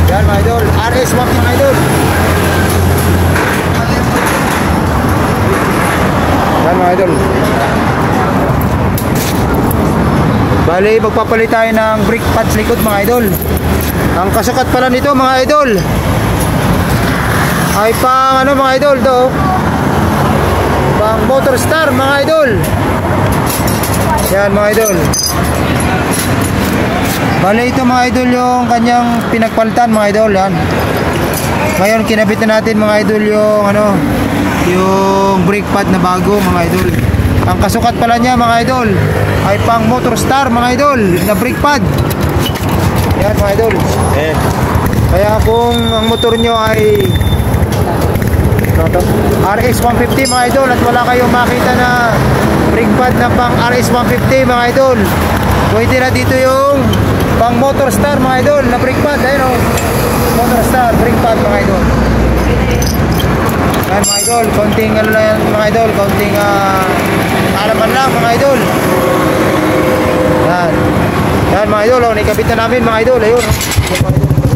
Yan mga idol, RS 150 mga idol. Yan mga idol. Bali, magpapalit tayo ng brake pads likod mga idol. Ang kasukat pala nito mga idol ay pang ano mga idol to, pang motor star mga idol. Yan mga idol. Bali ito mga idol yung kanyang pinagpalitan mga idol. Yan. Ngayon kinabit na natin mga idol yung ano, yung brake pad na bago mga idol. Ang kasukat pala niya mga idol ay pang motor star mga idol na brake pad. Yan mga idol. Kaya kung ang motor nyo ay RS 150 mga idol at wala kayong makita na brake pad na pang RS 150 mga idol, pwede na dito yung pang motor star mga idol na brake pad. Ayun o, motor star brake pad mga idol. Yan mga idol, konting ano lang yan mga idol, konting alaman lang mga idol. Yan. Yan mga idol, nakikabit na namin mga idol. Ayun o.